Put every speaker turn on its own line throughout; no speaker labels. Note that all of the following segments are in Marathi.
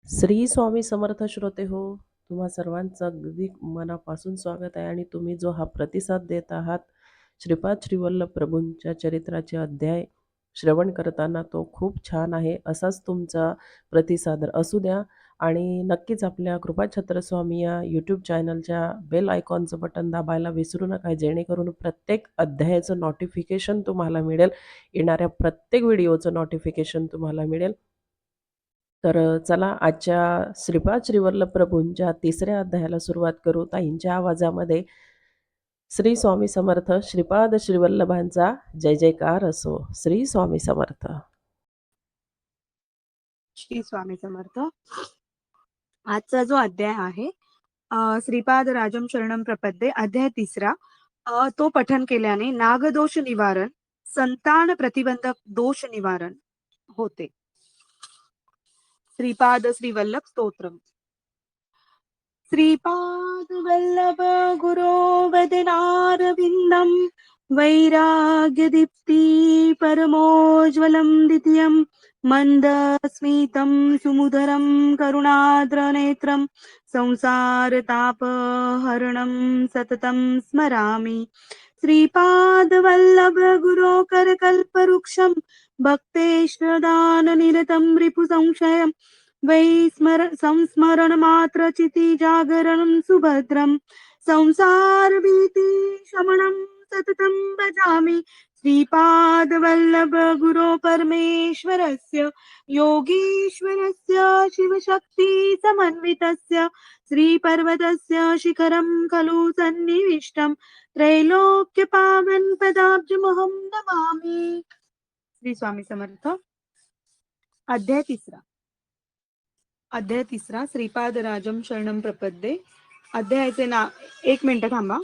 श्री स्वामी समर्थ श्रोते हो, तुम्हा सर्वांचं अगदी मनापासून स्वागत आहे आणि तुम्ही जो हा प्रतिसाद देत आहात, श्रीपाद श्रीवल्लभ प्रभूंच्या चरित्राचे अध्याय श्रवण करताना तो खूप छान आहे. असाच तुमचा प्रतिसाद असू द्या आणि नक्कीच आपल्या कृपाछत्र स्वामी या यूट्यूब चॅनलच्या बेल आयकॉनचं बटन दाबायला विसरू नका, जेणेकरून प्रत्येक अध्यायाचं नोटिफिकेशन तुम्हाला मिळेल. येणाऱ्या प्रत्येक व्हिडिओचं नोटिफिकेशन तुम्हाला मिळेल. तर चला आजच्या श्रीपाद श्रीवल्लभ प्रभूंच्या तिसऱ्या अध्यायाला सुरुवात करू. ताईंच्या आवाजामध्ये श्री स्वामी समर्थ. श्रीपाद श्रीवल्लभांचा जय जयकार असो. श्री स्वामी समर्थ.
श्री स्वामी समर्थ. आजचा जो अध्याय आहे श्रीपाद राजम शरणम प्रपद्ये अध्याय तिसरा, तो पठन केल्याने नागदोष निवारण, संतान प्रतिबंधक दोष निवारण होते. श्रीपाद श्रीवल्लभ स्तोत्रम. श्रीपाद वल्लभ गुरो वदनारविन्दं वैराग्य दीप्ति परमोज्वलं द्वितीयं मंदस्मितं सुमुदरं करुणाद्रनेत्रं संसारतापहरणं सततं स्मरामि. श्रीपाद वल्लभ गुरो करकल्पवृक्षं भक्तेष्टदाननिरतं रिपुसंशयं संस्मरण मात्र चिति जागरणं सुभद्रं संसार भीति शमनं सततं भजामि. श्रीपाद वल्लभ गुरो परमेश्वरस्य योगीश्वरस्य शिवशक्ति समन्वितस्य श्रीपर्वतस्य शिखरं खलु सन्निविष्टं त्रैलोक्य पावन पदाब्जमहं नमामि. श्री स्वामी समर्थ. अध्याय तिसरा श्रीपाद राजम शरणम प्रपद्ये. अध्यायाचे नाव, एक मिनिट थांबा.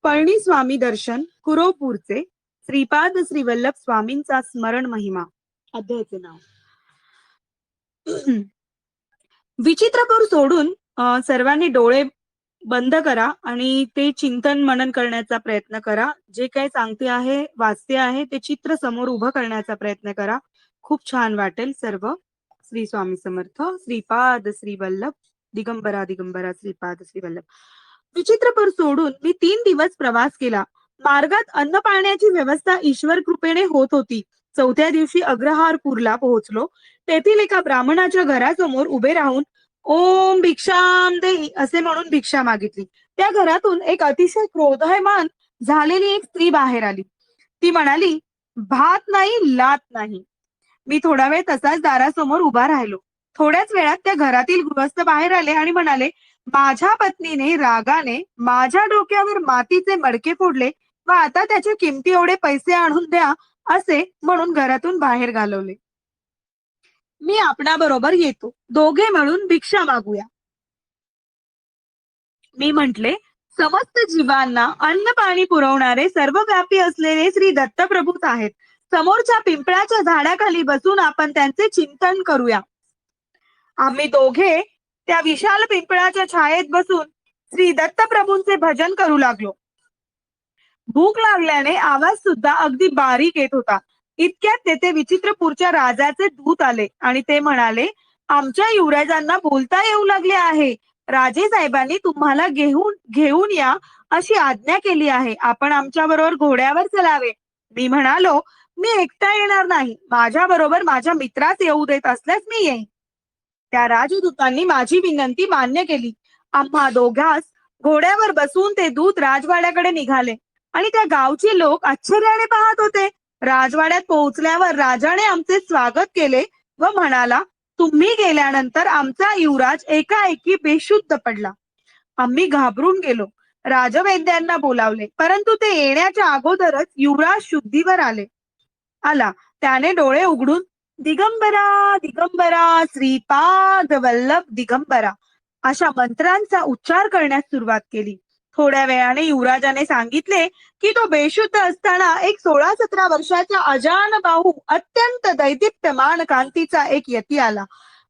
पळणी स्वामी दर्शन कुरोपूरचे श्रीपाद श्रीवल्लभ स्वामींचा स्मरण महिमा. अध्यायाचे नाव. विचित्रपूर सोडून सर्वांनी डोळे बंद करा आणि ते चिंतन मनन करण्याचा प्रयत्न करा. जे काही सांगते आहे, वाचते आहे, ते चित्र समोर उभं करण्याचा प्रयत्न करा. खूप छान वाटेल सर्व. श्री स्वामी समर्थ. श्रीपाद श्रीवल्लभ दिगंबरा दिगंबरा श्रीपाद श्रीवल्लभ. विचित्रपूर सोडून मी 3 दिवस प्रवास केला. मार्गात अन्न पाण्याची व्यवस्था ईश्वर कृपेने होत होती. 4थ्या दिवशी अग्रहारपूरला पोहोचलो. तेथील एका ब्राह्मणाच्या घरासमोर उभे राहून ओम भिक्षाम देही असे म्हणून भिक्षा मागितली. त्या घरातून एक अतिशय क्रोधयमान झालेली एक स्त्री बाहेर आली. ती म्हणाली, भात नाही, लात नाही. मी थोडा वेळ तसाच दारासमोर उभा राहिलो. थोड्याच वेळात त्या घरातील गृहस्थ बाहेर आले आणि म्हणाले, माझ्या पत्नीने रागाने माझ्या डोक्यावर मातीचे मडके फोडले व आता त्याच्या किमती एवढे पैसे आणून द्या असे म्हणून घरातून बाहेर घालवले. मी आपणाबरोबर येतो, दोघे मिळून भिक्षा मागूया. मी म्हटले, समस्त जीवांना अन्न पाणी पुरवणारे सर्वव्यापी असलेले श्री दत्तप्रभूच आहेत. समोरच्या पिंपळाच्या झाडाखाली बसून आपण त्यांचे चिंतन करूया. आम्ही दोघे त्या विशाल पिंपळाच्या छायेत बसून श्री दत्तप्रभूंचे भजन करू लागलो. भूक लागल्याने आवाज सुद्धा अगदी बारीक येत होता. इतक्यात तेथे विचित्रपूरच्या राजाचे दूत आले आणि ते म्हणाले, आमच्या युवराजांना बोलता येऊ लागले आहे. राजे साहेबांनी तुम्हाला घेऊन या अशी आज्ञा केली आहे. आपण आमच्या बरोबर घोड्यावर चलावे. मी म्हणालो, मी एकटा येणार नाही. माझ्या बरोबर माझ्या मित्रास येऊ देत असल्यास मी येईन. त्या राजदूतांनी माझी विनंती मान्य केली. आम्हा दोघांस घोड्यावर बसून ते दूत राजवाड्याकडे निघाले आणि त्या गावचे लोक आश्चर्याने पाहत होते. राजवाड्यात पोहोचल्यावर राजाने आमचे स्वागत केले व म्हणाला, तुम्ही गेल्यानंतर आमचा युवराज एकाएकी बेशुद्ध पडला. आम्ही घाबरून गेलो. राजवैद्यांना बोलावले, परंतु ते येण्याच्या अगोदरच युवराज शुद्धीवर आला. त्याने डोळे उघडून दिगंबरा दिगंबरा श्रीपाद वल्लभ दिगंबरा अशा मंत्रांचा उच्चार करण्यास सुरुवात केली. थोड्या वेळाने युवराजाने सांगितले की तो बेशुद्ध असताना एक 16-17 वर्षाचा अजानबाहू अत्यंत दैदिप्यमान कांतीचा एक यती आला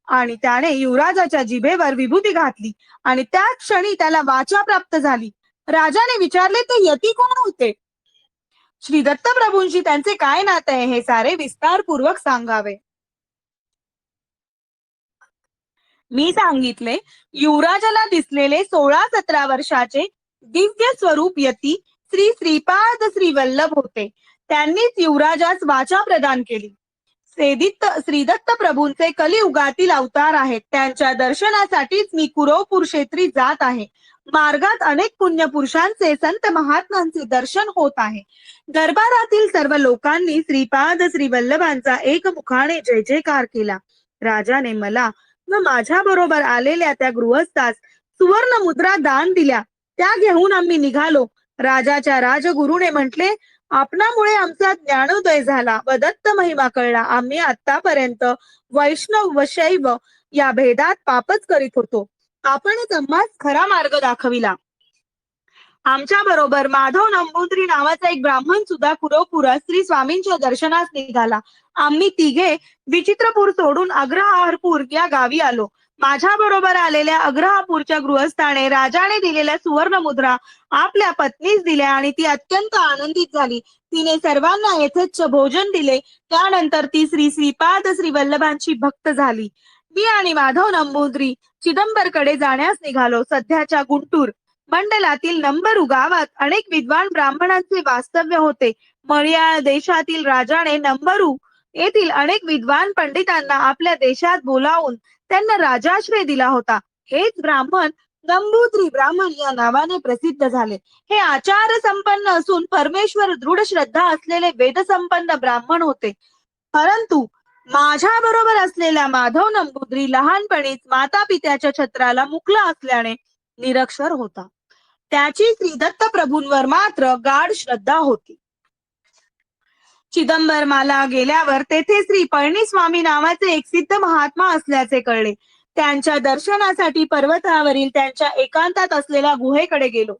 आणि त्याने युवराजाच्या जिभेवर विभूती घातली आणि त्याच क्षणी त्याला वाचा प्राप्त झाली. राजाने विचारले, ते यती कोण होते? श्री दत्तप्रभूंशी त्यांचे काय नाते आहे हे सारे विस्तारपूर्वक सांगावे. मी सांगितले, युवराजाला दिसलेले 16-17 वर्षाचे दिव्य स्वरूप यती श्री श्रीपाद श्री वल्लभ होते. त्यांनीच युवराजास वाचा प्रदान केली. श्रीदत्त प्रभूंचे कलियुगातील अवतार आहेत. त्यांच्या दर्शनासाठीच मी कुरवपूर क्षेत्री जात आहे. मार्गात अनेक पुण्यपुरुषांचे संत महात्मांचे दर्शन होत आहे. दरबारातील सर्व लोकांनी श्रीपाद श्री वल्लभांचा एकमुखाने जय जयकार केला. राजाने मला व माझ्या बरोबर आलेल्या त्या गृहस्थास सुवर्ण मुद्रा दान दिल्या. त्या घेऊन आम्ही निघालो. राजाच्या राजगुरूने म्हटले, आपणामुळे आमचा ज्ञानोदय झाला व दत्त महिमा कळला. आम्ही आतापर्यंत वैष्णव व शैव या भेदात पापच करीत होतो. आपणच आम्हास खरा मार्ग दाखविला. आमच्या बरोबर माधव नंबूद्री नावाचा एक ब्राह्मण सुद्धा कुरवपुरात श्री स्वामींच्या दर्शनास निघाला. आम्ही तिघे विचित्रपूर सोडून अग्रहारपूर या गावी आलो. माझ्या बरोबर आलेल्या अग्रहापूरच्या गृहस्थाने राजाने दिलेल्या सुवर्ण मुद्रा आपल्या पत्नीस दिल्या आणि ती अत्यंत आनंदित झाली. तिने सर्वांना यथेच्छ भोजन दिले. त्यानंतर ती श्री श्रीपाद श्री वल्लभांची भक्त झाली. मी आणि माधव नंबूद्री चिदंबरकडे जाण्यास निघालो. सध्याच्या गुंटूर मंडलातील नंबरू गावात अनेक विद्वान ब्राह्मणांचे वास्तव्य होते. मल्याळ देशातील राजाने नंबरू येथील अनेक विद्वान पंडितांना आपल्या देशात बोलावून त्यांना राजाश्रय दिला होता. हेच ब्राह्मण नंबूद्री ब्राह्मण या नावाने प्रसिद्ध झाले. हे आचार संपन्न असून परमेश्वर दृढ श्रद्धा असलेले वेदसंपन्न ब्राह्मण होते. परंतु माझ्या बरोबर असलेला माधव नंबूद्री लहानपणीच माता पित्याच्या छत्राला मुकला असल्याने निरक्षर होता. त्याची श्री दत्त प्रभूंवर मात्र गाढ श्रद्धा होती. चिदंबरमाला गेल्यावर तेथे श्री पळणीस्वामी नावाचे एक सिद्ध महात्मा असल्याचे कळले. त्यांच्या दर्शनासाठी पर्वतावरील त्यांच्या एकांतात असलेल्या गुहेकडे गेलो.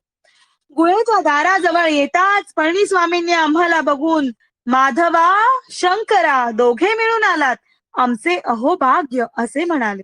गुहेच्या दाराजवळ येताच पळणीस्वामींनी आम्हाला बघून, माधवा, शंकरा, दोघे मिळून आलात, आमचे अहोभाग्य असे म्हणाले.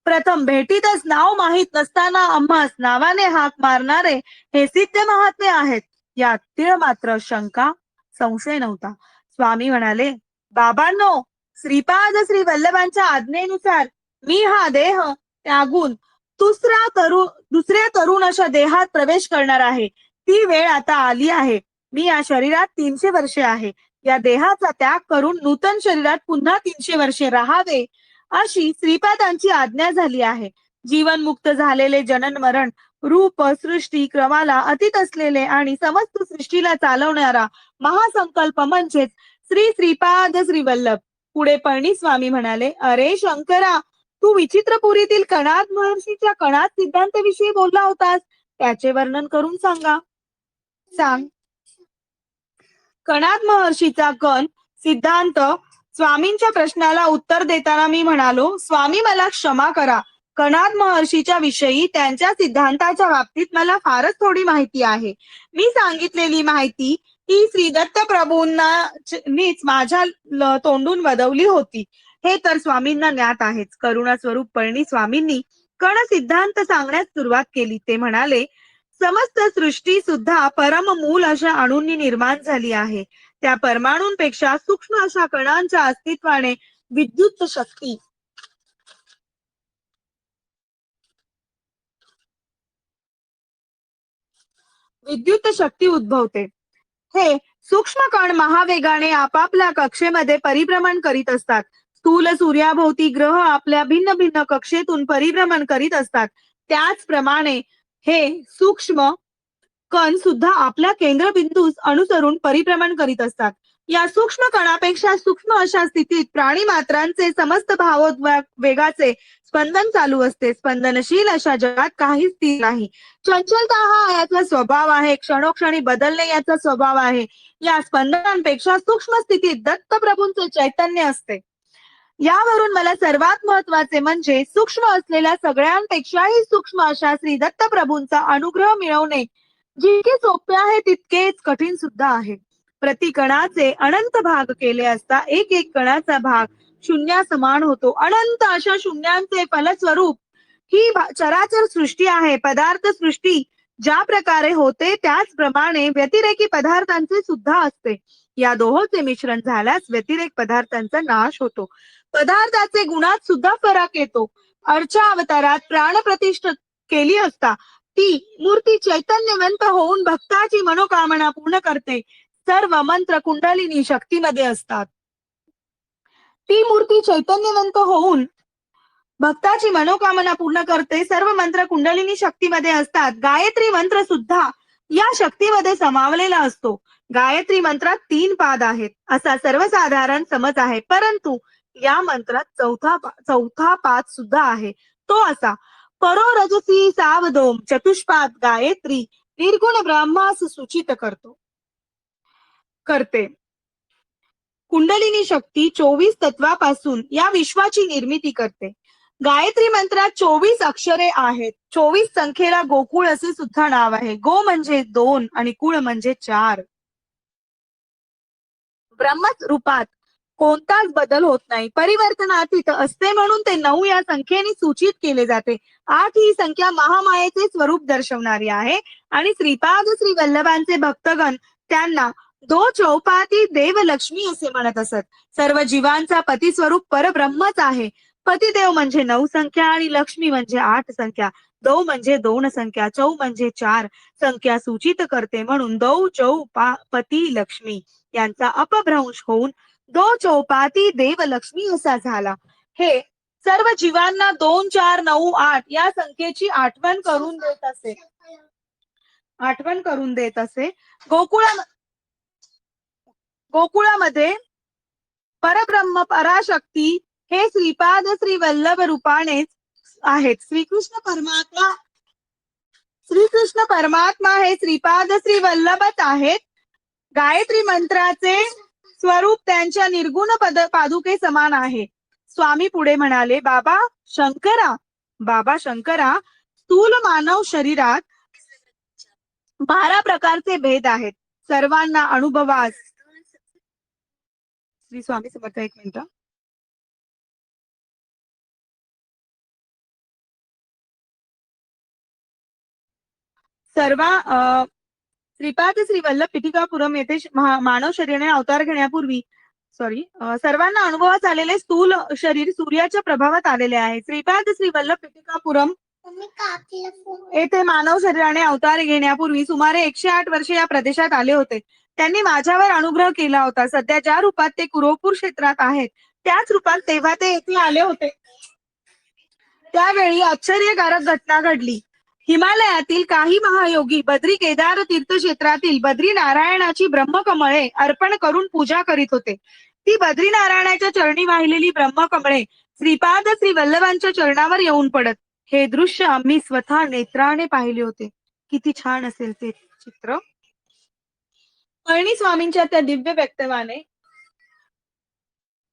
प्रथम भेटीतच नाव माहीत नसताना आम्हास नावाने हाक मारणारे हे सिद्ध महात्मे आहेत यात तीळ मात्र शंका संशय नव्हता. स्वामी म्हणाले, बाबांनो, श्रीपाद श्री वल्लभांच्या आज्ञेनुसार मी हा देह त्यागून दुसऱ्या तरुण अशा देहात प्रवेश करणार आहे. ती वेळ आता आली आहे. मी या शरीरात 300 वर्षे आहे. या देहाचा त्याग करून नूतन शरीरात पुन्हा 300 वर्षे राहावे अशी श्रीपादांची आज्ञा झाली आहे. जीवनमुक्त झालेले जनन मरण रूप सृष्टी क्रमाला अतीत असलेले आणि समस्त सृष्टीला चालवणारा महासंकल्प म्हणजेच श्री श्रीपाद श्री वल्लभ. पुढे पळणीस्वामी म्हणाले, अरे शंकरा, तू विचित्रपुरीतील कणाद महर्षीच्या कणाद सिद्धांताविषयी बोलला होतास, त्याचे वर्णन करून सांग. कणाद महर्षीचा कण सिद्धांत. स्वामींच्या प्रश्नाला उत्तर देताना मी म्हणालो, स्वामी मला क्षमा करा. कणाद महर्षीच्या विषयी त्यांच्या सिद्धांताच्या बाबतीत मला फारच थोडी माहिती आहे. मी सांगितलेली माहिती ही श्री दत्त प्रभूंनीच माझ्या तोंडून वदवली होती हे तर स्वामींना ज्ञात आहेच. करुणा स्वरूप पळणी स्वामींनी कण सिद्धांत सांगण्यास सुरुवात केली. ते म्हणाले, समस्त सृष्टी सुद्धा परममूल अशा अणूंनी निर्माण झाली आहे. त्या परमाणूंपेक्षा सूक्ष्म अशा कणांच्या अस्तित्वाने विद्युत शक्ती उद्भवते. हे सूक्ष्म कण महावेगाने आपापल्या कक्षेमध्ये परिभ्रमण करीत असतात. स्थूल सूर्याभोवती ग्रह आपल्या भिन्न भिन्न कक्षेतून परिभ्रमण करीत असतात. त्याचप्रमाणे हे सूक्ष्म कण सुद्धा आपल्या केंद्रबिंदूस अनुसरून परिभ्रमण करीत असतात. या सूक्ष्म कणापेक्षा सूक्ष्म अशा स्थितीत प्राणी मात्रांचे समस्त भावोद्वेगाचे स्पंदन चालू असते. स्पंदनशील अशा जगात काही स्थिर नाही. चंचलता हा याचा स्वभाव आहे. क्षणोक्षणी बदलणे याचा स्वभाव आहे. या स्पंदनांपेक्षा सूक्ष्म स्थितीत दत्तप्रभूंचे चैतन्य असते. यावरून मला सर्वात महत्वाचे म्हणजे सूक्ष्म असलेल्या सगळ्यांपेक्षाही सूक्ष्म अशा श्री दत्तप्रभूंचा अनुग्रह मिळवणे जितके सोपे आहे तितकेच कठीण सुद्धा आहे. प्रति कणाचे अनंत भाग केले असता एक एक कणाचा भाग शून्या समान होतो. अनंत अशा शून्यांचे फलस्वरूप ही चराचर सृष्टी आहे. पदार्थ सृष्टी ज्या प्रकारे होते त्याचप्रमाणे व्यतिरेकी पदार्थांचे सुद्धा असते. या दोहोंचे मिश्रण झाल्यास व्यतिरेक पदार्थांचा नाश होतो. पदार्थाचे गुणात सुद्धा फरक येतो. अर्चा अवतारात प्राणप्रतिष्ठा केली असता ती मूर्ती चैतन्यवंत होऊन भक्ताची मनोकामना पूर्ण करते. सर्व मंत्र कुंडलिनी शक्तीमध्ये असतात. ती मूर्ती चैतन्यवंत होऊन भक्ताची मनोकामना पूर्ण करते. सर्व मंत्र कुंडलिनी शक्तीमध्ये असतात. गायत्री मंत्र सुद्धा या शक्तीमध्ये समावलेला असतो. गायत्री मंत्रात 3 पाद आहेत असा सर्वसाधारण समज आहे, परंतु या मंत्रात चौथा पाद सुद्धा आहे. तो असा: परो रजसी सावधोम चतुष्पाद गायत्री निर्गुण ब्रह्मास सूचित करते. कुंडलिनी शक्ती 24 तत्वापासून या विश्वाची निर्मिती करते. गायत्री मंत्रात 24 अक्षरे आहेत. 24 संख्येला गोकुळ असे सुद्धा नाव आहे. गो म्हणजे 2 आणि कुळ म्हणजे 4. ब्रह्मरूपात कोणताच बदल होत नाही. परिवर्तनातीत असते म्हणून ते 9 या संख्येने सूचित केले जाते. 8 ही संख्या महामायेचे स्वरूप दर्शवणारी आहे आणि श्रीपाद श्री वल्लभांचे भक्तगण त्यांना दो चौपाती देवलक्ष्मी असे म्हणत असत. सर्व जीवांचा पती स्वरूप परब्रह्मच आहे. पतिदेव म्हणजे 9 संख्या आणि लक्ष्मी म्हणजे 8 संख्या. दौ म्हणजे 2 संख्या, चौ म्हणजे 4 संख्या सूचित करते, म्हणून दौ चौ पती लक्ष्मी यांचा अपभ्रंश होऊन दो चौपाती देवलक्ष्मी असा झाला. हे सर्व जीवांना 2, 4, 9, 8 या संख्येची आठवण करून देत असे. गोकुळामध्ये परब्रह्म पराशक्ती हे श्रीपाद श्री वल्लभ रूपानेच आहेत. श्रीकृष्ण परमात्मा हे श्रीपाद श्री वल्लभच आहेत. गायत्री मंत्राचे स्वरूप त्यांच्या निर्गुण पादुके समान आहे. स्वामी पुढे म्हणाले, बाबा शंकरा, स्थूल मानव शरीरात 12 प्रकारचे भेद आहेत. सर्वांना अनुभवास श्री स्वामी समर्थ. एक मिनिट. श्रीपाद श्री वल्लभ पिटिकापुरम येथे मानव शरीराने अवतार घेण्यापूर्वी सर्वांना अनुभवास आलेले स्थूल शरीर सूर्याच्या प्रभावात आलेले आहे. श्रीपाद श्री वल्लभ पिटिकापुरम येथे मानव शरीराने अवतार घेण्यापूर्वी सुमारे 108 वर्षे या प्रदेशात आले होते. त्यांनी माझ्यावर अनुग्रह केला होता. सध्या ज्या रूपात ते कुरोपूर क्षेत्रात आहेत त्याच रूपात तेव्हा ते येथे आले होते. त्यावेळी आश्चर्यकारक घटना घडली. हिमालयातील काही महायोगी बद्री केदार तीर्थक्षेत्रातील बद्री नारायणाची ब्रह्मकमळे अर्पण करून पूजा करीत होते. ती बद्री नारायणाच्या चरणी वाहिलेली ब्रह्मकमळे श्रीपाद श्री वल्लभांच्या चरणावर येऊन पडत. हे दृश्य आम्ही स्वतः नेत्राने पाहिले होते. किती छान असेल ते चित्र. पळणीस्वामींच्या त्या दिव्य व्यक्तित्वाने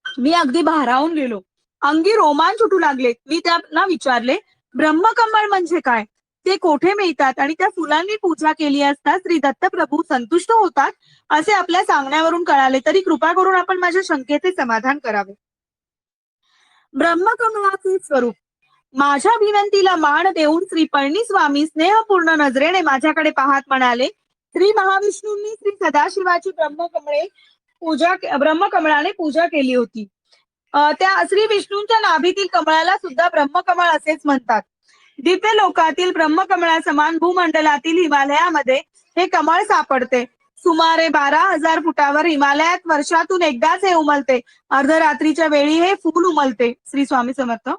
मी अगदी भारावून गेलो. अंगी रोमांच उठू लागले. मी त्यांना विचारले, ब्रह्मकमळ म्हणजे काय, ते कोठे मिळतात आणि त्या फुलांनी पूजा केली असता श्री दत्तप्रभू संतुष्ट होतात असे आपल्या सांगण्यावरून कळाले. तरी कृपा करून आपण माझ्या शंकेचे समाधान करावे. ब्रह्मकमळाचे स्वरूप. माझ्या विनंतीला मान देऊन श्री पळणीस्वामी स्नेहपूर्ण नजरेने माझ्याकडे पाहत म्हणाले, श्री महाविष्णूंनी श्री सदाशिवाची ब्रह्मकमळाने पूजा केली होती. त्या श्री विष्णूंच्या नाभीतील कमळाला सुद्धा ब्रह्मकमळ असेच म्हणतात. दिव्य लोकातील ब्रह्मकमळा समान भूमंडलातील हिमालयामध्ये हे कमळ सापडते. सुमारे 12,000 फुटावर हिमालयात वर्षातून एकदाच हे उमलते. अर्धरात्रीच्या वेळी हे फूल उमलते. श्री स्वामी समर्थ.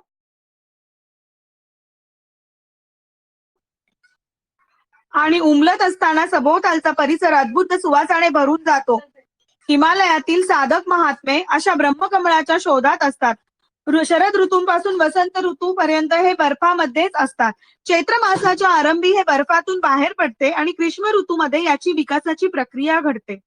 आणि उमलत असताना सभोवतालचा परिसर अद्भुत सुवासाने भरून जातो. हिमालयातील साधक महात्मे अशा ब्रह्मकमळाच्या शोधात असतात. शरद ऋतूपासून वसंत ऋतूपर्यंत हे बर्फामध्येच असतात. चैत्र मासाच्या आरंभी हे बर्फातून बाहेर पडते आणि ग्रीष्म ऋतूमध्ये याची विकासाची प्रक्रिया घडते.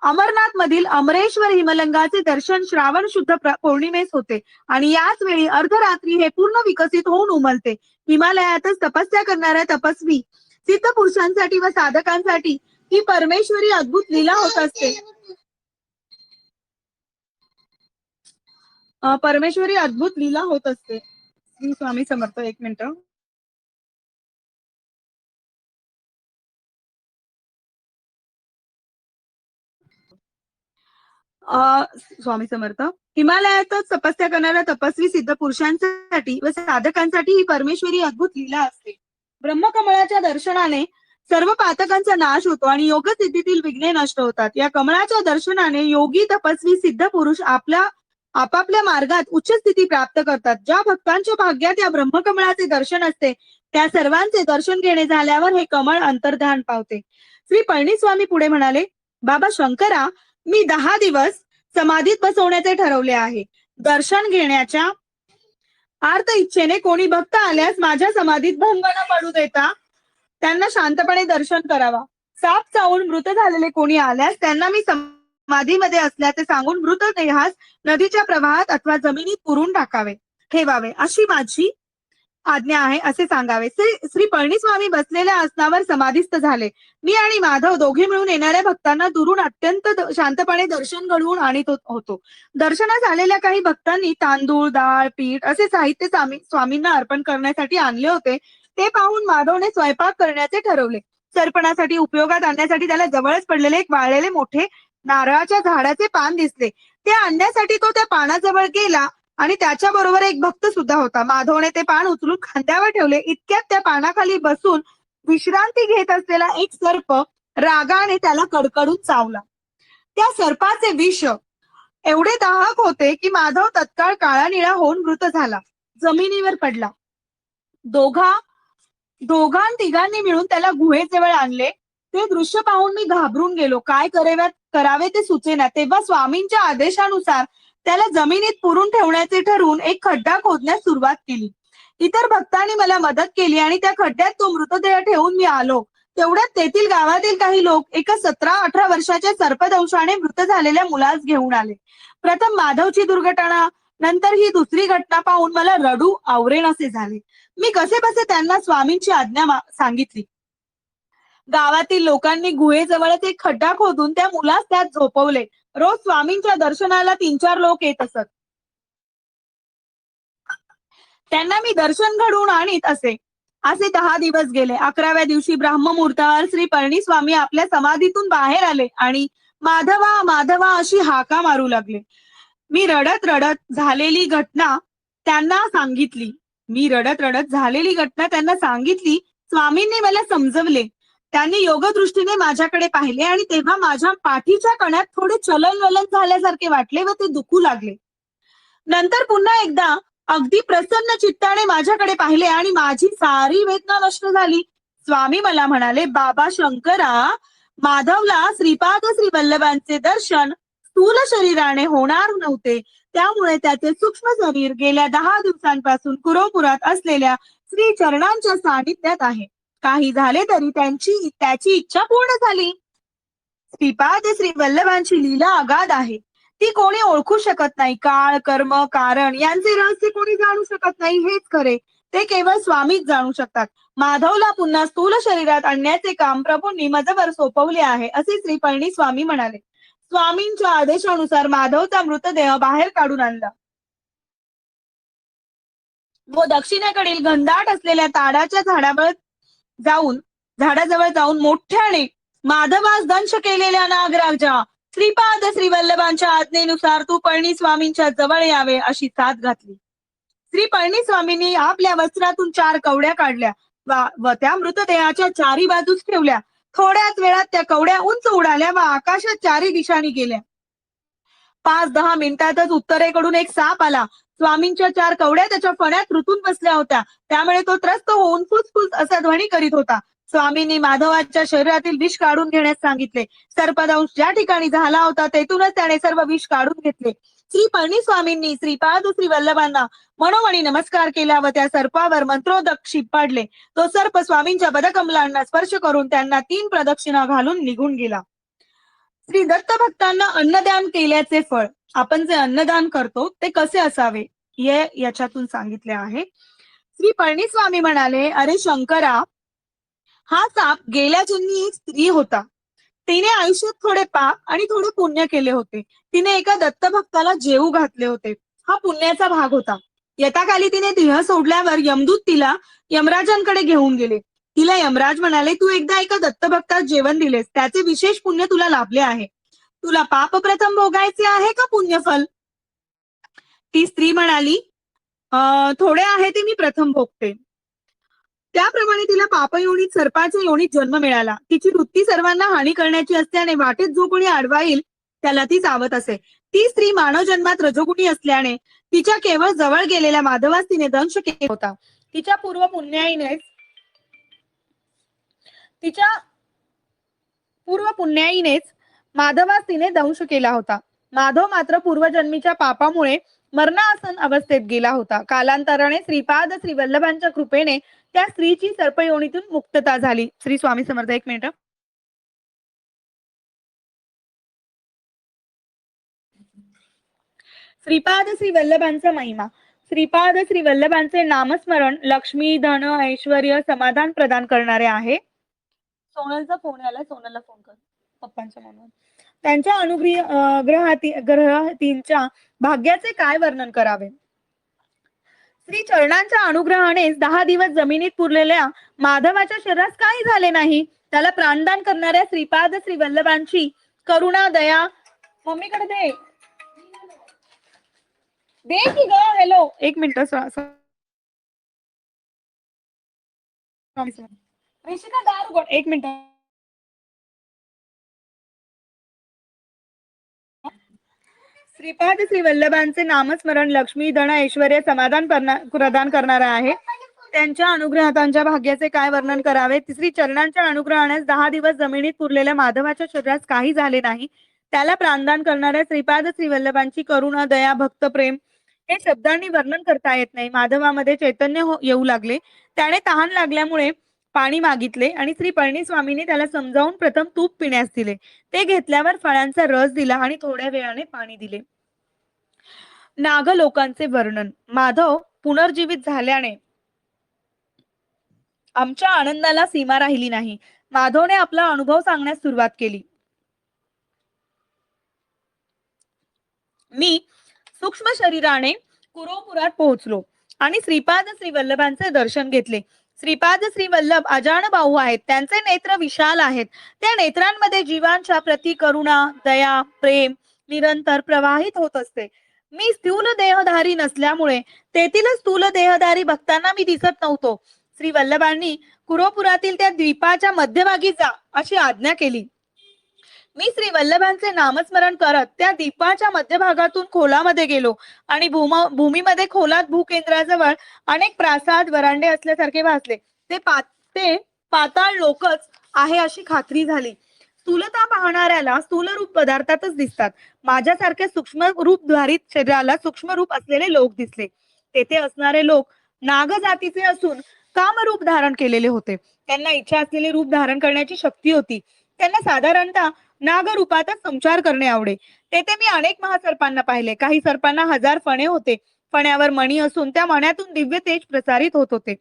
अमरनाथ मधील अमरेश्वर हिमलिंगाचे दर्शन श्रावण शुद्ध पौर्णिमेस होते आणि याच वेळी अर्धरात्री हे पूर्ण विकसित होऊन उमलते. हिमालयातच तपस्या करणाऱ्या तपस्वी सिद्ध पुरुषांसाठी व साधकांसाठी ही परमेश्वरी अद्भुत लीला होत असते. श्री स्वामी समर्थ. एक मिनिट. स्वामी समर्थ. हिमालयातच तपस्या करणाऱ्या तपस्वी सिद्ध पुरुषांसाठी व साधकांसाठी ही परमेश्वरी अद्भुत लीला असते. ब्रह्मकमळाच्या दर्शनाने सर्व पातकांचा नाश होतो आणि योग सिद्धीतील विघ्ने नष्ट होतात. या कमळाच्या दर्शनाने योगी तपस्वी सिद्ध पुरुष आपापल्या मार्गात उच्च स्थिती प्राप्त करतात. ज्या भक्तांच्या भाग्यात या ब्रह्मकमळाचे दर्शन असते त्या सर्वांचे दर्शन घेणे झाल्यावर हे कमळ अंतर्धान पावते. श्री पळणीस्वामी पुढे म्हणाले, बाबा शंकरा, मी 10 दिवस समाधीत बसवण्याचे ठरवले आहे. दर्शन घेण्याच्या आर्त इच्छेने कोणी भक्त आल्यास माझ्या समाधीत भंग न पडू देता त्यांना शांतपणे दर्शन करावा. साप चावून मृत झालेले कोणी आल्यास त्यांना मी समाधीमध्ये असल्याचे सांगून मृतदेहास नदीच्या प्रवाहात अथवा जमिनीत पुरून ठेवावे अशी माझी आज्ञा आहे असे सांगावे. श्री पळणीस्वामी बसलेल्या आसनावर समाधीस्थ झाले. मी आणि माधव दोघे मिळून येणाऱ्या भक्तांना दुरून अत्यंत शांतपणे दर्शन घडवून आणीत होतो. दर्शनास आलेल्या काही भक्तांनी तांदूळ, डाळ, पीठ असे साहित्य स्वामींना अर्पण करण्यासाठी आणले होते. ते पाहून माधवने स्वयंपाक करण्याचे ठरवले. सरपणासाठी उपयोगात आणण्यासाठी त्याला जवळच पडलेले एक वाळलेले मोठे नारळाच्या झाडाचे पान दिसले. ते आणण्यासाठी तो त्या पानाजवळ गेला आणि त्याच्याबरोबर एक भक्त सुद्धा होता. माधवने ते पान उचलून खांद्यावर ठेवले. इतक्यात त्या पानाखाली बसून विश्रांती घेत असलेला एक सर्प रागाने त्याला कडकडून चावला. त्या सर्पाचे विष एवढे दाहक होते की माधव तत्काळ काळा निळा होऊन मृत झाला, जमिनीवर पडला. तिघांनी मिळून त्याला गुहेजवळ आणले. ते दृश्य पाहून मी घाबरून गेलो. काय करावे ते सुचेना. तेव्हा स्वामींच्या आदेशानुसार त्याला जमिनीत पुरून ठेवण्याचे ठरवून एक खड्डा खोदण्यास सुरुवात केली. इतर भक्तांनी मला मदत केली आणि त्या खड्ड्यात तो मृतदेह ठेवून मी आलो. तेवढ्यात तेथील गावातील काही लोक एका 17-18 वर्षाच्या सर्पदंशाने मृत झालेल्या मुलास घेऊन आले. प्रथम माधवची दुर्घटना, नंतर ही दुसरी घटना पाहून मला रडू आवरेनासे झाले. मी कसेबसे त्यांना स्वामींची आज्ञा सांगितली. गावातील लोकांनी गुहेजवळच एक खड्डा खोदून त्या मुलास त्यात झोपवले. रोज स्वामींच्या दर्शनाला 3-4 लोक येत असत. त्यांना मी दर्शन घडवून आणीत असे. 10 दिवस गेले. 11व्या दिवशी ब्राह्ममुहूर्तावर श्री पळणीस्वामी आपल्या समाधीतून बाहेर आले आणि माधवा माधवा अशी हाका मारू लागले. मी रडत रडत झालेली घटना त्यांना सांगितली. स्वामींनी मला समजवले. त्यांनी योगदृष्टीने माझ्याकडे पाहिले आणि तेव्हा माझ्या पाठीच्या कण्यात थोडे चलनवलन झाल्यासारखे वाटले व ते दुखू लागले. नंतर पुन्हा एकदा अगदी प्रसन्न चित्ताने माझ्याकडे पाहिले आणि माझी सारी वेदना नष्ट झाली. स्वामी मला म्हणाले, बाबा शंकरा, माधवला श्रीपाद श्री वल्लभांचे दर्शन स्थूल शरीराने होणार नव्हते. त्यामुळे त्याचे सूक्ष्म शरीर गेल्या 10 दिवसांपासून कुरोपुरात असलेल्या श्री चरणांच्या सानिध्यात आहे. काही झाले तरी त्याची इच्छा पूर्ण झाली. श्रीपाद श्री वल्लभांची लीला अगाध आहे. ती कोणी ओळखू शकत नाही. काळ, कर्म, कारण यांचे रहस्य कोणी जाणू शकत नाही. हेच खरे, ते केवळ स्वामीच जाणू शकतात. माधवला पुन्हा स्थूल शरीरात आणण्याचे काम प्रभूंनी माझ्यावर सोपवले आहे असे श्री पळणीस्वामी म्हणाले. स्वामींच्या आदेशानुसार माधवचा मृतदेह बाहेर काढून आणला व दक्षिणेकडील घनदाट असलेल्या ताडाच्या झाडाजवळ जाऊन मोठ्याने, माधवास दंश केलेल्या नागराजा, श्रीपाद श्री वल्लभांच्या आज्ञेनुसार तू पळणीस्वामींच्या जवळ यावे अशी साथ घातली. श्री पळणीस्वामींनी आपल्या वस्त्रातून 4 कवड्या काढल्या व त्या मृतदेहाच्या 4ही बाजूस ठेवल्या. थोड्याच वेळात त्या कवड्या उंच उडाल्या व आकाशात 4ही दिशांनी गेल्या. 5-10 मिनिटातच उत्तरेकडून एक साप आला. स्वामींच्या 4 कवड्या त्याच्या फण्यात रुतून बसल्या होत्या. त्यामुळे तो त्रस्त होऊन फुसफुस असा ध्वनी करीत होता. स्वामींनी माधवाच्या शरीरातील विष काढून घेण्यास सांगितले. सर्पदंश ज्या ठिकाणी झाला होता तेथूनच त्याने सर्व विष काढून घेतले. श्री पळणीस्वामींनी श्रीपाद श्री वल्लभांना मनोमनी नमस्कार केला व त्या सर्पावर मंत्रोदक शिंपाडले. तो सर्प स्वामींच्या पदकमलांना स्पर्श करून त्यांना 3 प्रदक्षिणा घालून निघून गेला. श्री दत्त भक्तांना अन्नदान केल्याचे फळ. आपण जे अन्नदान करतो ते कसे असावे हे याच्यातून सांगितले आहे. श्री पळणीस्वामी म्हणाले, अरे शंकरा, हा साप गेल्या जन्मी एक स्त्री होता. तिने आयुष्यात थोडे पाप आणि थोडे पुण्य केले होते. तिने एका दत्तभक्ताला जेवू घातले होते. हा पुण्याचा भाग होता. यथाकाली तिने देह सोडल्यावर यमदूत तिला यमराजांकडे घेऊन गेले. तिला यमराज म्हणाले, तू एकदा एका दत्तभक्तास जेवण दिलेस, त्याचे विशेष पुण्य तुला लाभले आहे. तुला पाप प्रथम भोगायचे आहे का पुण्यफल? ती स्त्री म्हणाली, थोडे आहे ते मी प्रथम भोगते. त्याप्रमाणे तिला पापयोनीत सर्पाच्या योनीत जन्म मिळाला. तिची वृत्ती सर्वांना हानी करण्याची असल्याने वाटेत जो कोणी आडवा येईल त्याला ती चावत असे. ती स्त्री मानव जन्मात रजोगुणी असल्याने तिच्या केवळ जवळ गेलेल्या माधवास तिने दंश केला होता. तिच्या पूर्व पुण्याईनेच माधवास तिने दंश केला होता. माधव मात्र पूर्वजन्मीच्या पापामुळे मरणासन अवस्थेत गेला होता. कालांतराने श्रीपाद श्री वल्लभांच्या कृपेने त्या स्त्रीची सर्पयोनीतून मुक्तता झाली. श्री स्वामी समर्थ. एक मिनिट. श्रीपाद श्री वल्लभांचा महिमा. श्रीपाद श्री वल्लभांचे नामस्मरण लक्ष्मी, धन, ऐश्वर्य, समाधान प्रदान करणारे आहे. सोनलचा फोन आला, सोनलला फोन कर पप्पांच्या म्हणून. त्यांच्या अनुग्रहातींच्या भाग्याचे काय वर्णन करावे. श्री चरणांच्या अनुग्रहानेच 10 दिवस जमिनीत पुरलेल्या माधवाच्या शरीरास काही झाले नाही. त्याला प्राणदान करणाऱ्या श्रीपाद श्री वल्लभांची करुणा, दया. मम्मीकडे दे की ग. हॅलो, एक मिनिट. ऋषिका दार उघड, एक मिनिट. श्रीपाद श्री वल्लभांचे नामस्मरण लक्ष्मी, धन, ऐश्वर्य, समाधान प्रदान करणारा आहे. त्यांच्या अनुग्रहांच्या भाग्याचे काय वर्णन करावे. श्री चरणांच्या अनुग्रहाने 10 दिवस जमिनीत पुरलेल्या माधवाच्या शरीरास काही झाले नाही. त्याला प्राणदान करणाऱ्या श्रीपाद श्री वल्लभांची करुणा, दया, भक्त प्रेम हे शब्दांनी वर्णन करता येत नाही. माधवामध्ये चैतन्य येऊ लागले. त्याने तहान लागल्यामुळे पाणी मागितले आणि श्री पळणीस्वामीने त्याला समजावून प्रथम तूप पिण्यास दिले. ते घेतल्यावर फळांचा रस दिला आणि थोड्या वेळाने पाणी दिले. नागलोकांचे वर्णन. माधव पुनर्जीवित झाल्याने आमच्या आनंदाला सीमा राहिली नाही. माधवने आपला अनुभव सांगण्यास सुरुवात केली. मी सूक्ष्म शरीराने कुरोपुरात पोहोचलो आणि श्रीपाद श्री वल्लभांचे दर्शन घेतले. श्रीपाद श्री वल्लभ अजान भाऊ आहेत. त्यांचे नेत्र विशाल आहेत. त्या नेत्रांमध्ये जीवांच्या प्रति करुणा, दया, प्रेम निरंतर प्रवाहित होत असते. मी स्थूल देहधारी नसल्यामुळे तेथील स्थूल देहधारी भक्तांना मी दिसत नव्हतो. श्री वल्लभांनी कुरोपुरातील त्या द्वीपाच्या मध्यभागी जा अशी आज्ञा केली. मी श्री वल्लभांचे नामस्मरण करत त्या द्वीपाच्या मध्यभागातून खोलामध्ये गेलो आणि भूमीमध्ये खोलात भूकेंद्राजवळ अनेक प्रासाद, वरांडे असल्यासारखे भासले. ते पाताळ लोकच आहे अशी खात्री झाली. स्थूलता पाहणाऱ्याला स्थूल रूप पदार्थातच दिसतात. माझ्यासारख्या सूक्ष्म रूपधारित शरीराला सूक्ष्म रूप असलेले लोक दिसले. तेथे असणारे लोक नाग जातीचे असून कामरूप धारण केलेले होते. त्यांना इच्छा असलेले रूप धारण करण्याची शक्ती होती. त्यांना साधारणतः नागरूपातच संचार करणे आवडे. तेथे मी अनेक महासर्पांना पाहिले. काही सर्पांना 1000 फणे होते. फण्यावर मणी असून त्या मण्यातून दिव्य तेज प्रसारित होत होते.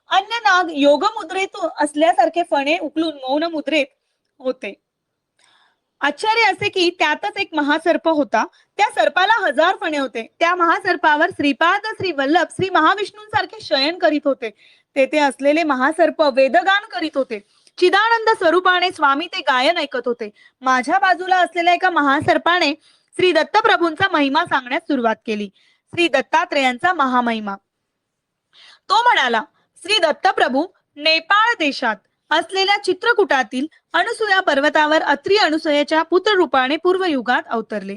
अन्य नाग योग मुद्रेतून असल्यासारखे फणे उकलून मौन मुद्रेत होते. आश्चर्य असे की त्यातच एक महासर्प होता. त्या सर्पाला 1000 फणे होते. त्या महासर्पावर श्रीपाद श्री वल्लभ श्री महाविष्णूंसारखे शयन करीत होते. तेथे असलेले महासर्प वेदगान करीत होते. चिदानंद स्वरूपाने स्वामी ते गायन ऐकत होते. माझ्या बाजूला असलेल्या एका महासर्पाने श्री दत्तप्रभूंचा महिमा सांगण्यास सुरुवात केली. श्री दत्तात्रेयांचा महामहिमा. तो म्हणाला, श्री दत्तप्रभू नेपाळ देशात असलेल्या चित्रकूटातील अनुसूया पर्वतावर अत्री अनुसूयाच्या पुत्र रूपाने पूर्वयुगात अवतरले.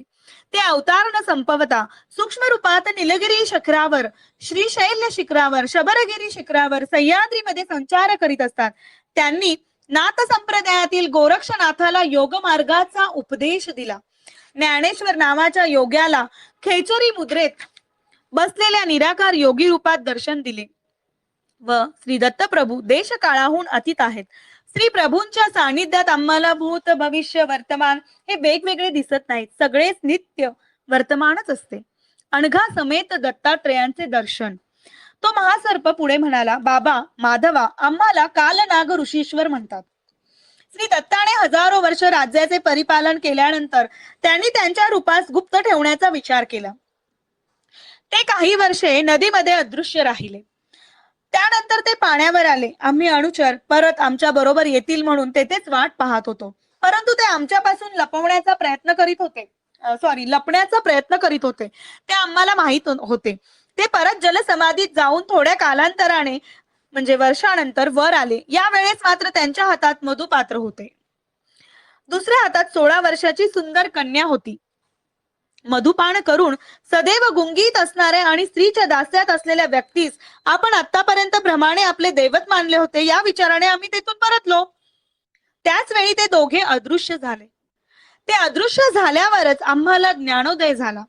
ते अवतार न संपवता सूक्ष्म रूपात निलगिरी शिखरावर, श्रीशैल्य शिखरावर, शबरगिरी शिखरावर, सह्याद्रीमध्ये संचार करीत असतात. त्यांनी नाथ संप्रदायातील गोरक्षनाथाला योग मार्गाचा उपदेश दिला. ज्ञानेश्वर नावाच्या योग्याला खेचरी मुद्रेत बसलेल्या निराकार योगी रूपात दर्शन दिले. व श्री दत्तप्रभू देश काळाहून अतीत आहेत. श्री प्रभूंच्या सानिध्यात आम्हाला भूत, भविष्य, वर्तमान हे वेगवेगळे दिसत नाहीत. सगळेच नित्य वर्तमानच असते. अनघा समेत दत्तात्रेयांचे दर्शन. तो महासर्प पुढे म्हणाला, बाबा माधवा, आम्हाला कालनाग ऋषीश्वर म्हणतात. श्री दत्ताने हजारो वर्ष राज्याचे परिपालन केल्यानंतर त्यांनी त्यांच्या रूपास गुप्त ठेवण्याचा विचार केला. ते काही वर्षे नदीमध्ये अदृश्य राहिले. त्यानंतर ते पाण्यावर आले. आम्ही अनुचर परत आमच्या बरोबर येतील म्हणून तेथेच वाट पाहत होतो. परंतु ते आमच्यापासून लपवण्याचा प्रयत्न करीत होते. लपण्याचा प्रयत्न करीत होते. ते आम्हाला माहित होते. ते परत जलसमाधीत जाऊन थोड्या कालांतराने म्हणजे वर्षानंतर वर आले. यावेळेस मात्र त्यांच्या हातात मधुपात्र होते. दुसऱ्या हातात 16 वर्षाची सुंदर कन्या होती. मधुपान करून सदैव गुंगीत असणाऱ्या आणि स्त्रीच्या दास्यात असलेल्या व्यक्तीस आपण आतापर्यंत भ्रमाने आपले दैवत मानले होते, या विचाराने आम्ही तेथून परतलो. त्याच वेळी ते दोघे अदृश्य झाले. ते अदृश्य झाल्यावरच आम्हाला ज्ञानोदय झाला.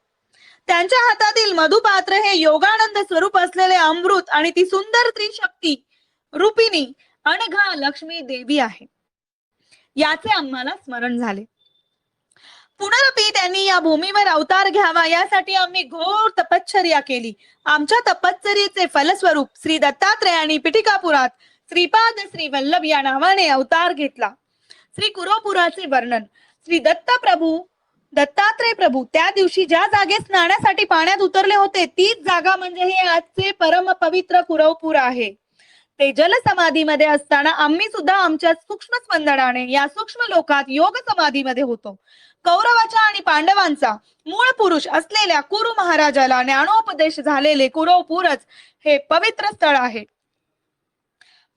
त्यांच्या हातातील मधुपात्र हे योगानंद स्वरूप असलेले अमृत आणि ती सुंदर त्रिशक्ती रूपिणी अनघा लक्ष्मी देवी आहे, याचे आम्हाला स्मरण झाले. पुनरपी त्यांनी या भूमीवर अवतार घ्यावा यासाठी आम्ही घोर तपश्चर्या केली. आमच्या तपश्चर्येचे फलस्वरूप श्री दत्तात्रेयांनी पिटिकापुरात श्रीपाद श्री वल्लभ या नावाने अवतार घेतला. श्री कुरोपुराचे वर्णन. श्री दत्तात्रेय प्रभू त्या दिवशी ज्या जागेत स्नानासाठी पाण्यात उतरले होते तीच जागा म्हणजे हे आजचे परम पवित्र कुरवपूर आहे. ते जलसमाधीमध्ये असताना आम्ही सुद्धा आमच्या सूक्ष्म स्पंदनाने या सूक्ष्म लोकात योग समाधीमध्ये होतो. कौरवाच्या आणि पांडवांचा मूळ पुरुष असलेल्या कुरु महाराजाला ज्ञानोपदेश झालेले कुरवपूरच हे पवित्र स्थळ आहे.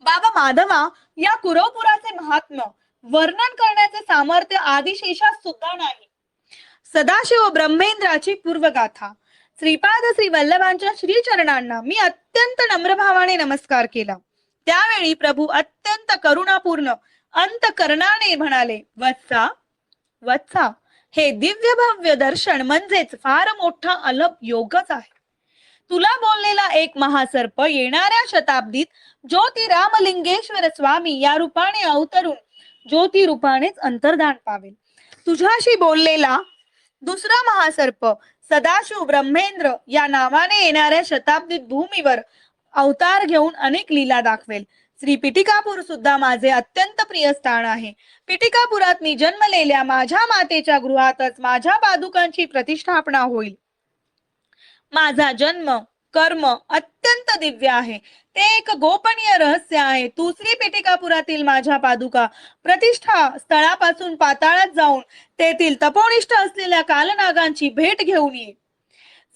बाबा माधवा, या कुरवपुराचे महात्म्य वर्णन करण्याचे सामर्थ्य आदिशेषात सुद्धा नाही. सदाशिव ब्रह्मेंद्राची पूर्वगाथा. श्रीपाद श्री वल्लभांच्या श्रीचरणांना मी अत्यंत नम्रभावाने नमस्कार केला. त्यावेळी प्रभू अत्यंत करुणापूर्ण अंतकरणाने म्हणाले, वत्सा वत्सा, हे दिव्य भव्य दर्शन म्हणजेच फार मोठा अलभ योगच आहे. तुला बोललेला एक महासर्प येणाऱ्या शताब्दीत ज्योती रामलिंगेश्वर स्वामी या रूपाने अवतरून ज्योती रूपानेच अंतर्धान पावेल. तुझ्याशी बोललेला दुसरा महासर्प सदाशिव ब्रह्मेंद्र या नावाने येणाऱ्या शताब्दीत भूमीवर अवतार घेऊन अनेक लीला दाखवेल. श्री पिटिकापूर सुद्धा माझे अत्यंत प्रिय स्थान आहे. पिटिकापुरात मी जन्मलेल्या माझ्या मातेच्या गृहातच माझ्या पादुकांची प्रतिष्ठापना होईल. माझा जन्म कर्म अत्यंत दिव्य आहे. ते एक गोपनीय रहस्य आहे. तू श्री पिटिकापुरातील माझ्या पादुका प्रतिष्ठा स्थळापासून पाताळात जाऊन तेथील तपोनिष्ठ असलेल्या कालनागांची भेट घेऊन ये.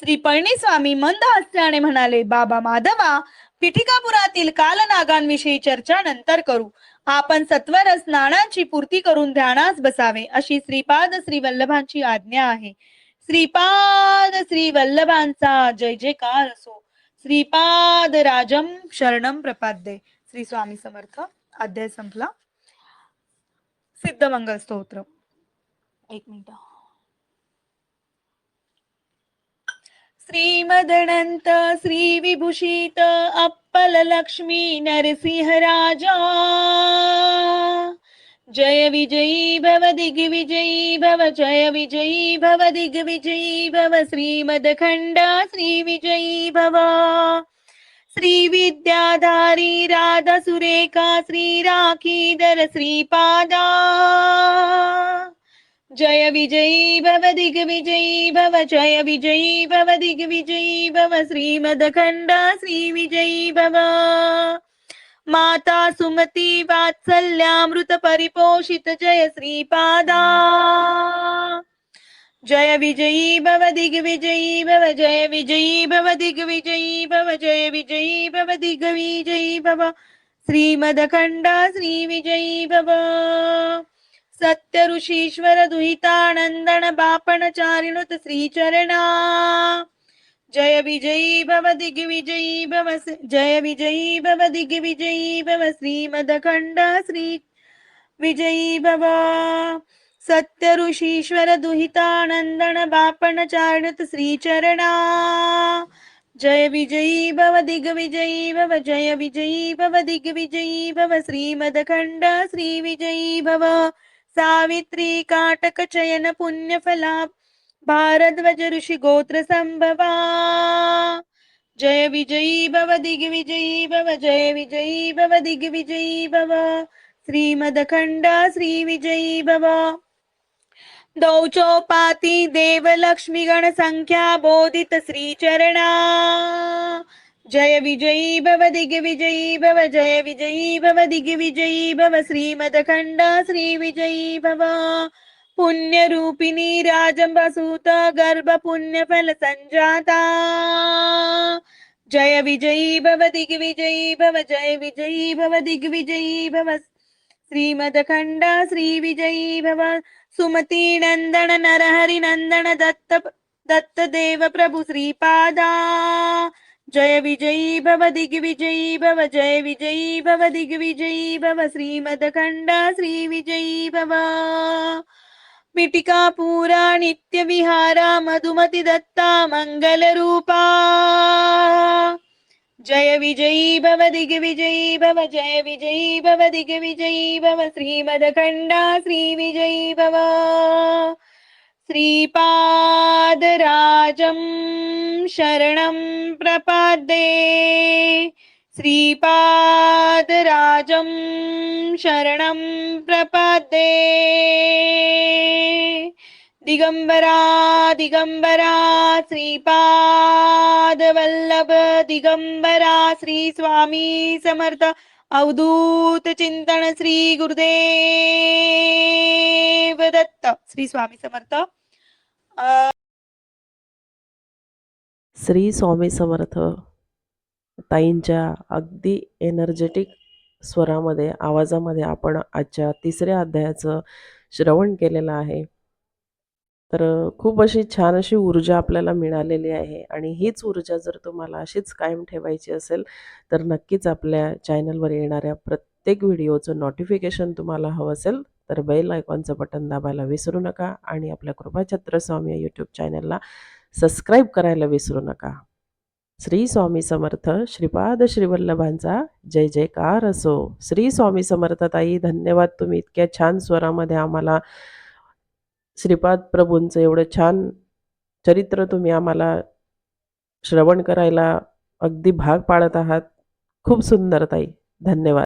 श्री पळणीस्वामी मंद हास्याने म्हणाले, बाबा माधवा, पिटिकापुरातील कालनागांविषयी चर्चा नंतर करू. आपण सत्वर स्नानांची पूर्ती करून ध्यानास बसावे अशी श्रीपाद श्री वल्लभांची आज्ञा आहे. श्रीपाद श्री वल्लभांचा जय जयकार असो. श्रीपाद राजम शरणम प्रपाद्ये. श्री स्वामी समर्थ. अध्याय संपला. सिद्धमंगल स्तोत्र. एक मिनिट. श्रीमदनंत श्री विभूषित अप्पल लक्ष्मी नरसिंह राजा, जय विजयी भव दिग्विजयी भव, जय विजयी भव दिग्विजयी भव. श्रीमदखंड श्री विजयी भव. श्री विद्याधारी राधा सुरेखा श्री राखीधर श्रीपादा, जय विजयी भव दिग्विजयी भव, जय विजयी भव दिग्विजयी भव. श्रीमदखंड श्री विजयी भव. माता सुमती वात्सल्यामृत परिपोषित जय श्रीपादा, जय विजयी भव दिग्विजयी भव, जय विजयी भव दिग्विजयी भव, जय विजयी भव दिग्विजयी भव. श्रीमदखंड श्री विजयी भव. सत्य ऋषीश्वर दुहितानंदन बापण चारिणुत श्रीचरणा, जय विजयी भव दिग्विजयी भव, जय विजयी भव दिग्विजयी भव. श्रीमदखंड श्री विजयी भव. सत्य ऋषीश्वर दुहितानंदन बापण चारिणुत श्रीचरणा, जय विजयी भव दिग्विजयी भव, जय विजयी भव दिग्विजयी भव. श्रीमदखंड श्री विजयी भव. सावित्री काटक चयन पुण्यफला भारद्वज ऋषि गोत्र संभवा, जय विजयी भव दिग्विजयी भव, जय विजयी भव दिग्विजयी भव. श्रीमदखंड श्री विजयी भव. दौचौपाती देव लक्ष्मी गण संख्या बोधित श्रीचरणा, जय विजयी भव दिग्विजयी भव जय विजयी भव दिग्विजयी भव श्रीमदखंड श्री विजयी भव पुण्यरूपिणी राजम्बसूत गर्भ पुण्यफल संजाता जय विजयी भव दिग्विजयी भव जय विजयी भव दिग्विजयी भव श्रीमदखंड श्री विजयी भव सुमती नंदन नरहरि नंदन दत्त देव प्रभु श्रीपादा जय विजयी भव दिग्विजयी भव जय विजयी भव दिग्विजयी भव श्रीमदखंड श्री विजयी भव मिटिका पूरा नित्य विहारा मधुमति दत्ता मंगल रूपा जय विजयी भव दिग्विजयी भव जय विजयी भव दिग्विजयी भव श्रीमदखंड श्री विजयी भव श्रीपादराजं शरणं प्रपद्ये श्रीपादराजं शरणं प्रपद्ये दिगंबरा दिगंबरा श्रीपाद वल्लभ दिगंबरा श्री स्वामी समर्थ अवधूत चिंतन श्री गुरुदेव दत्त श्री स्वामी समर्थ
श्री स्वामी समर्थ ताईंच्या अगदी एनर्जेटिक स्वरामध्ये आवाजामध्ये आपण आजच्या 3ऱ्या अध्यायाचं श्रवण केलेलं आहे. तर खूप अशी छान अशी ऊर्जा आपल्याला मिळालेली आहे आणि हीच ऊर्जा जर तुम्हाला अशीच कायम ठेवायची असेल तर नक्कीच आपल्या चॅनलवर येणाऱ्या प्रत्येक व्हिडिओचं नोटिफिकेशन तुम्हाला हवं असेल तर बेल आयकॉनचं बटन दाबायला विसरू नका आणि आपल्या कृपाछत्र स्वामी या यूट्यूब चॅनलला सबस्क्राईब करायला विसरू नका. श्री स्वामी समर्थ श्रीपाद श्रीवल्लभांचा जय जयकार असो. श्री स्वामी समर्थ ताई, धन्यवाद. तुम्ही इतक्या छान स्वरामध्ये आम्हाला श्रीपाद प्रभूंचं एवढं छान चरित्र तुम्ही आम्हाला श्रवण करायला अगदी भाग पाडत आहात. खूप सुंदर ताई, धन्यवाद.